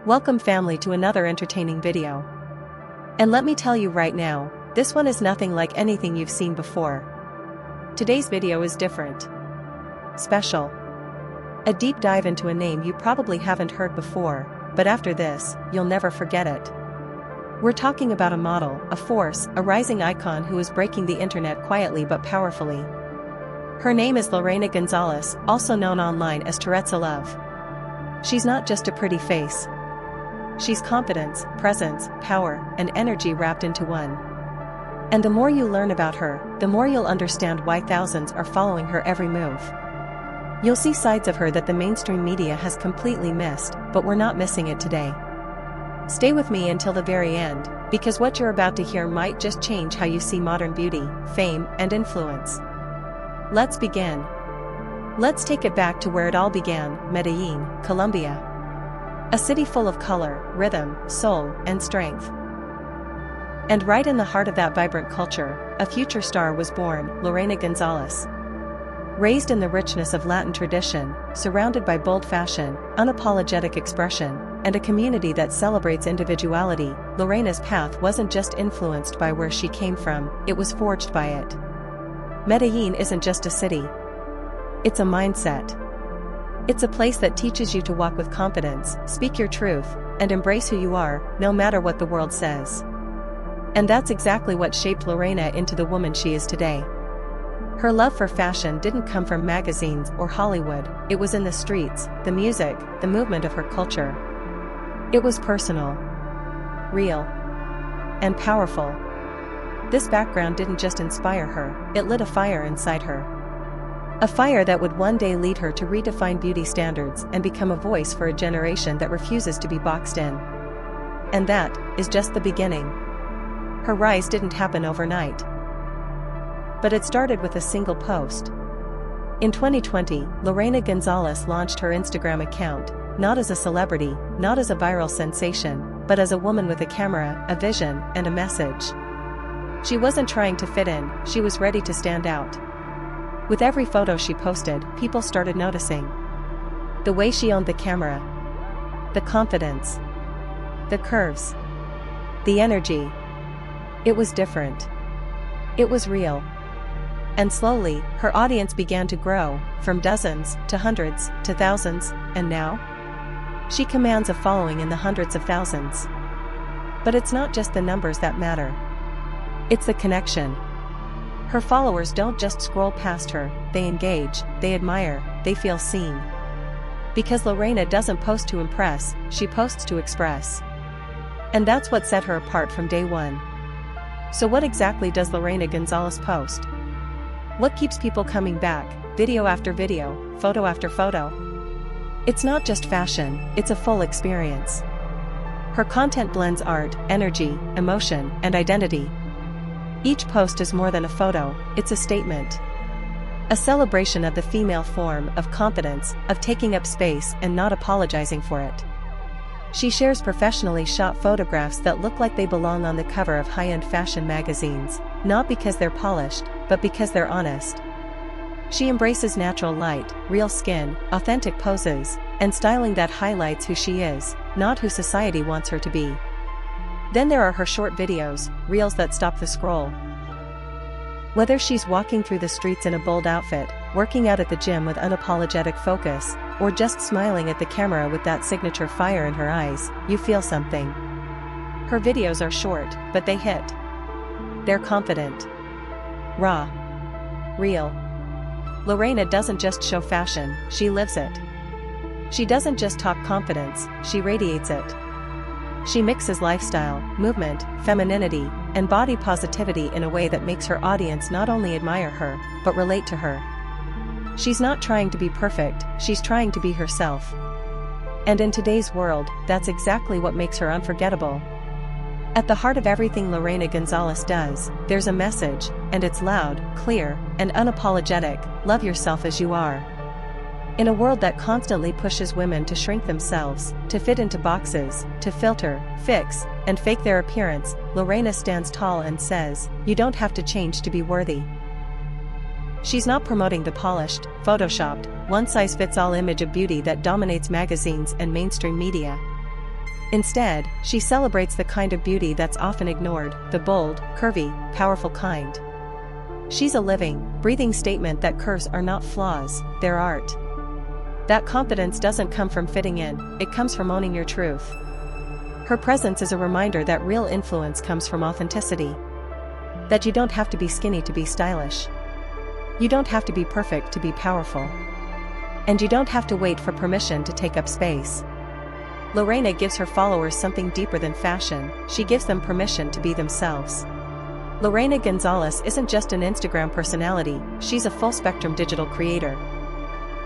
Welcome family to another entertaining video. And let me tell you right now, this one is nothing like anything you've seen before. Today's video is different. Special. A deep dive into a name you probably haven't heard before, but after this, you'll never forget it. We're talking about a model, a force, a rising icon who is breaking the internet quietly but powerfully. Her name is Lorena González, also known online as TerezzaLove. She's not just a pretty face. She's confidence, presence, power, and energy wrapped into one. And the more you learn about her, the more you'll understand why thousands are following her every move. You'll see sides of her that the mainstream media has completely missed, but we're not missing it today. Stay with me until the very end, because what you're about to hear might just change how you see modern beauty, fame, and influence. Let's begin. Let's take it back to where it all began, Medellín, Colombia. A city full of color, rhythm, soul, and strength. And right in the heart of that vibrant culture, a future star was born, Lorena González. Raised in the richness of Latin tradition, surrounded by bold fashion, unapologetic expression, and a community that celebrates individuality, Lorena's path wasn't just influenced by where she came from, it was forged by it. Medellín isn't just a city. It's a mindset. It's a place that teaches you to walk with confidence, speak your truth, and embrace who you are, no matter what the world says. And that's exactly what shaped Lorena into the woman she is today. Her love for fashion didn't come from magazines or Hollywood, it was in the streets, the music, the movement of her culture. It was personal, real, and powerful. This background didn't just inspire her, it lit a fire inside her. A fire that would one day lead her to redefine beauty standards and become a voice for a generation that refuses to be boxed in. And that is just the beginning. Her rise didn't happen overnight. But it started with a single post. In 2020, Lorena González launched her Instagram account, not as a celebrity, not as a viral sensation, but as a woman with a camera, a vision, and a message. She wasn't trying to fit in, she was ready to stand out. With every photo she posted, people started noticing. The way she owned the camera. The confidence. The curves. The energy. It was different. It was real. And slowly, her audience began to grow, from dozens, to hundreds, to thousands, and now? She commands a following in the hundreds of thousands. But it's not just the numbers that matter. It's the connection. Her followers don't just scroll past her, they engage, they admire, they feel seen. Because Lorena doesn't post to impress, she posts to express. And that's what set her apart from day one. So what exactly does Lorena González post? What keeps people coming back, video after video, photo after photo? It's not just fashion, it's a full experience. Her content blends art, energy, emotion, and identity. Each post is more than a photo, it's a statement. A celebration of the female form, of confidence, of taking up space and not apologizing for it. She shares professionally shot photographs that look like they belong on the cover of high-end fashion magazines, not because they're polished, but because they're honest. She embraces natural light, real skin, authentic poses, and styling that highlights who she is, not who society wants her to be. Then there are her short videos, reels that stop the scroll. Whether she's walking through the streets in a bold outfit, working out at the gym with unapologetic focus, or just smiling at the camera with that signature fire in her eyes, you feel something. Her videos are short, but they hit. They're confident. Raw. Real. Lorena doesn't just show fashion, she lives it. She doesn't just talk confidence, she radiates it. She mixes lifestyle, movement, femininity, and body positivity in a way that makes her audience not only admire her, but relate to her. She's not trying to be perfect, she's trying to be herself. And in today's world, that's exactly what makes her unforgettable. At the heart of everything Lorena González does, there's a message, and it's loud, clear, and unapologetic: love yourself as you are. In a world that constantly pushes women to shrink themselves, to fit into boxes, to filter, fix, and fake their appearance, Lorena stands tall and says, you don't have to change to be worthy. She's not promoting the polished, photoshopped, one-size-fits-all image of beauty that dominates magazines and mainstream media. Instead, she celebrates the kind of beauty that's often ignored, the bold, curvy, powerful kind. She's a living, breathing statement that curves are not flaws, they're art. That confidence doesn't come from fitting in, it comes from owning your truth. Her presence is a reminder that real influence comes from authenticity. That you don't have to be skinny to be stylish. You don't have to be perfect to be powerful. And you don't have to wait for permission to take up space. Lorena gives her followers something deeper than fashion, she gives them permission to be themselves. Lorena González isn't just an Instagram personality, she's a full-spectrum digital creator.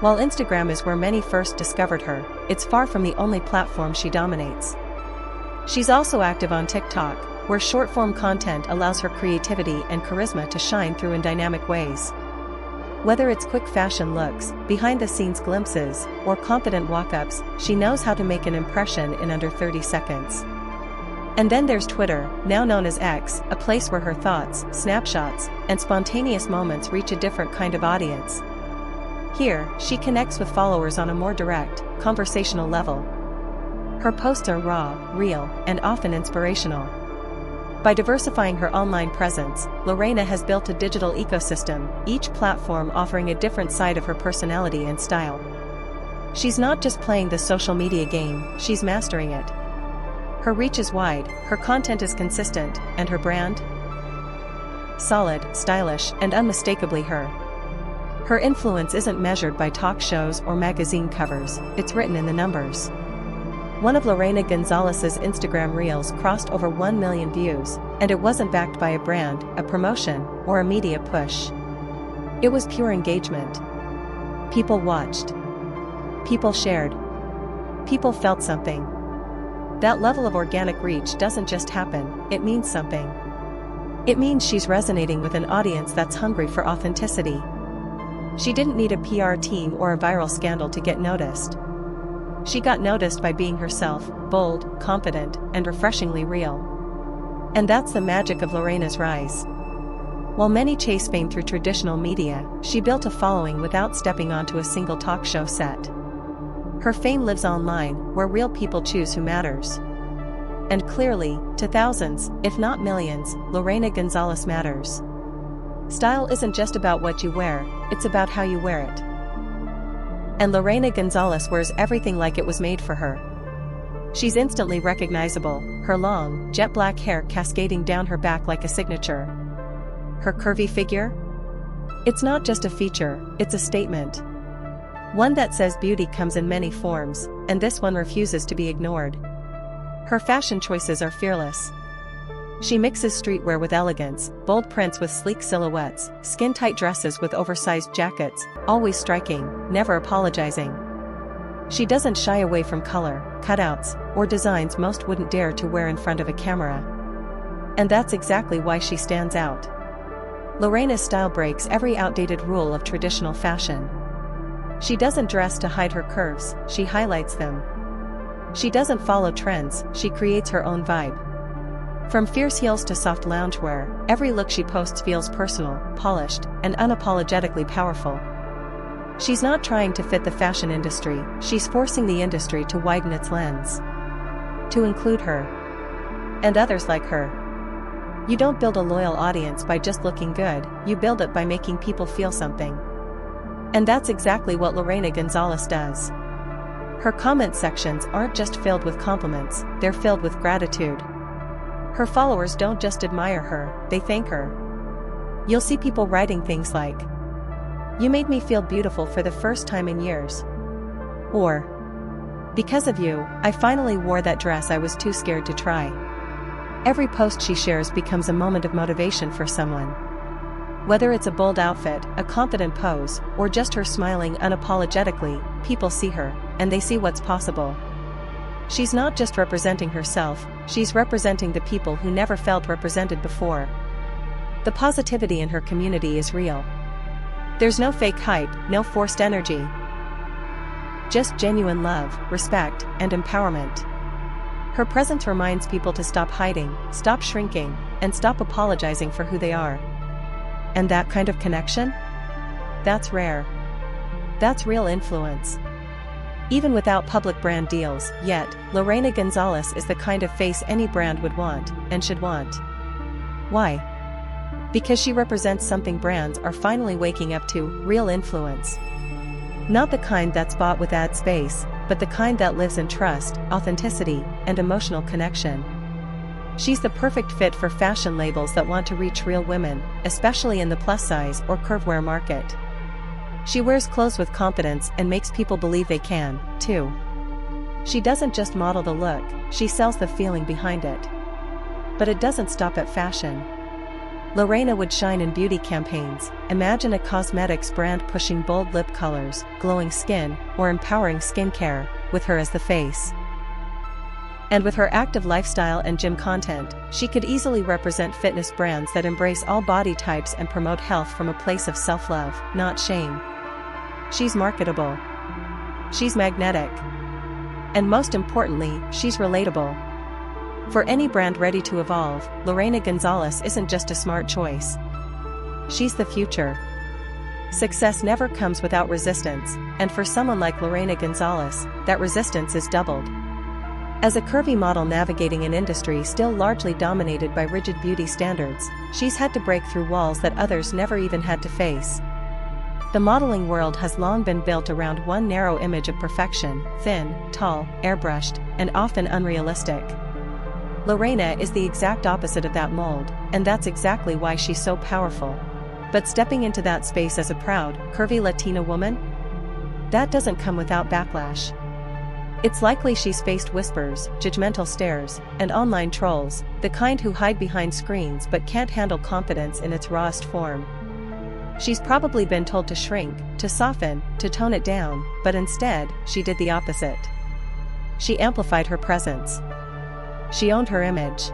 While Instagram is where many first discovered her, it's far from the only platform she dominates. She's also active on TikTok, where short-form content allows her creativity and charisma to shine through in dynamic ways. Whether it's quick fashion looks, behind-the-scenes glimpses, or confident walk-ups, she knows how to make an impression in under 30 seconds. And then there's Twitter, now known as X, a place where her thoughts, snapshots, and spontaneous moments reach a different kind of audience. Here, she connects with followers on a more direct, conversational level. Her posts are raw, real, and often inspirational. By diversifying her online presence, Lorena has built a digital ecosystem, each platform offering a different side of her personality and style. She's not just playing the social media game, she's mastering it. Her reach is wide, her content is consistent, and her brand? Solid, stylish, and unmistakably her. Her influence isn't measured by talk shows or magazine covers, it's written in the numbers. One of Lorena González's Instagram Reels crossed over 1 million views, and it wasn't backed by a brand, a promotion, or a media push. It was pure engagement. People watched. People shared. People felt something. That level of organic reach doesn't just happen, it means something. It means she's resonating with an audience that's hungry for authenticity. She didn't need a PR team or a viral scandal to get noticed. She got noticed by being herself, bold, confident, and refreshingly real. And that's the magic of Lorena's rise. While many chase fame through traditional media, she built a following without stepping onto a single talk show set. Her fame lives online, where real people choose who matters. And clearly, to thousands, if not millions, Lorena González matters. Style isn't just about what you wear, it's about how you wear it. And Lorena González wears everything like it was made for her. She's instantly recognizable, her long, jet black hair cascading down her back like a signature. Her curvy figure? It's not just a feature, it's a statement. One that says beauty comes in many forms, and this one refuses to be ignored. Her fashion choices are fearless. She mixes streetwear with elegance, bold prints with sleek silhouettes, skin-tight dresses with oversized jackets, always striking, never apologizing. She doesn't shy away from color, cutouts, or designs most wouldn't dare to wear in front of a camera. And that's exactly why she stands out. Lorena's style breaks every outdated rule of traditional fashion. She doesn't dress to hide her curves, she highlights them. She doesn't follow trends, she creates her own vibe. From fierce heels to soft loungewear, every look she posts feels personal, polished, and unapologetically powerful. She's not trying to fit the fashion industry, she's forcing the industry to widen its lens. To include her. And others like her. You don't build a loyal audience by just looking good, you build it by making people feel something. And that's exactly what Lorena González does. Her comment sections aren't just filled with compliments, they're filled with gratitude. Her followers don't just admire her, they thank her. You'll see people writing things like, "You made me feel beautiful for the first time in years." Or, "Because of you, I finally wore that dress I was too scared to try." Every post she shares becomes a moment of motivation for someone. Whether it's a bold outfit, a confident pose, or just her smiling unapologetically, people see her, and they see what's possible. She's not just representing herself, she's representing the people who never felt represented before. The positivity in her community is real. There's no fake hype, no forced energy. Just genuine love, respect, and empowerment. Her presence reminds people to stop hiding, stop shrinking, and stop apologizing for who they are. And that kind of connection? That's rare. That's real influence. even without public brand deals. Yet, Lorena González is the kind of face any brand would want, and should want. Why? Because she represents something brands are finally waking up to: real influence. Not the kind that's bought with ad space, but the kind that lives in trust, authenticity, and emotional connection. She's the perfect fit for fashion labels that want to reach real women, especially in the plus-size or curvewear market. She wears clothes with confidence and makes people believe they can, too. She doesn't just model the look, she sells the feeling behind it. But it doesn't stop at fashion. Lorena would shine in beauty campaigns. Imagine a cosmetics brand pushing bold lip colors, glowing skin, or empowering skincare, with her as the face. And with her active lifestyle and gym content, she could easily represent fitness brands that embrace all body types and promote health from a place of self-love, not shame. She's marketable. She's magnetic. And most importantly, she's relatable. For any brand ready to evolve, Lorena González isn't just a smart choice. She's the future. Success never comes without resistance, and for someone like Lorena González, that resistance is doubled. As a curvy model navigating an industry still largely dominated by rigid beauty standards, she's had to break through walls that others never even had to face. The modeling world has long been built around one narrow image of perfection: thin, tall, airbrushed, and often unrealistic. Lorena is the exact opposite of that mold, and that's exactly why she's so powerful. But stepping into that space as a proud, curvy Latina woman? That doesn't come without backlash. It's likely she's faced whispers, judgmental stares, and online trolls, the kind who hide behind screens but can't handle confidence in its rawest form. She's probably been told to shrink, to soften, to tone it down, but instead, she did the opposite. She amplified her presence. She owned her image.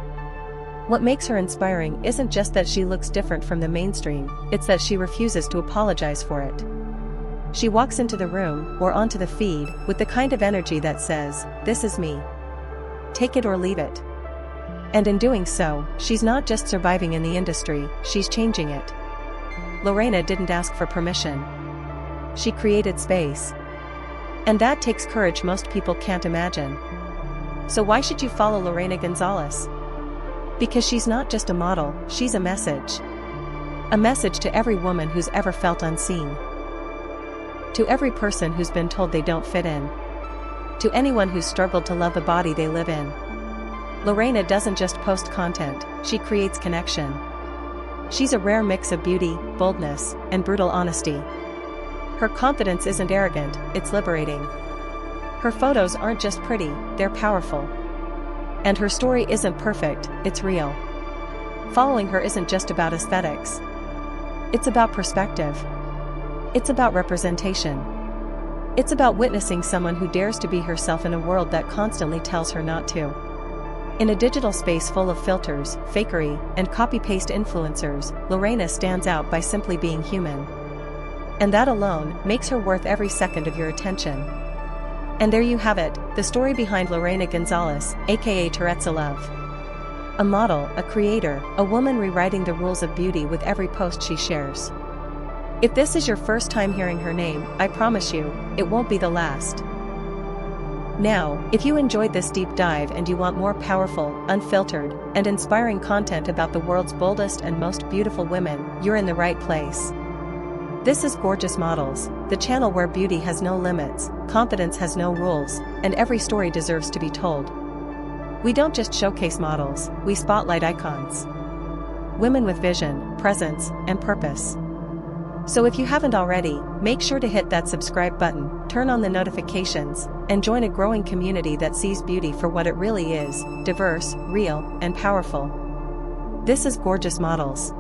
What makes her inspiring isn't just that she looks different from the mainstream, it's that she refuses to apologize for it. She walks into the room, or onto the feed, with the kind of energy that says, "This is me. Take it or leave it." And in doing so, she's not just surviving in the industry, she's changing it. Lorena didn't ask for permission. She created space. And that takes courage most people can't imagine. So why should you follow Lorena González? Because she's not just a model, she's a message. A message to every woman who's ever felt unseen. To every person who's been told they don't fit in. To anyone who's struggled to love the body they live in. Lorena doesn't just post content, she creates connection. She's a rare mix of beauty, boldness, and brutal honesty. Her confidence isn't arrogant, it's liberating. Her photos aren't just pretty, they're powerful. And her story isn't perfect, it's real. Following her isn't just about aesthetics. It's about perspective. It's about representation. It's about witnessing someone who dares to be herself in a world that constantly tells her not to. In a digital space full of filters, fakery, and copy-paste influencers, Lorena stands out by simply being human. And that alone makes her worth every second of your attention. And there you have it, the story behind Lorena González, aka TerezzaLove. A model, a creator, a woman rewriting the rules of beauty with every post she shares. If this is your first time hearing her name, I promise you, it won't be the last. Now, if you enjoyed this deep dive and you want more powerful, unfiltered, and inspiring content about the world's boldest and most beautiful women, you're in the right place. This is Gorgeous Models, the channel where beauty has no limits, confidence has no rules, and every story deserves to be told. We don't just showcase models, we spotlight icons. Women with vision, presence, and purpose. So if you haven't already, make sure to hit that subscribe button, turn on the notifications, and join a growing community that sees beauty for what it really is: diverse, real, and powerful. This is Gorgeous Models.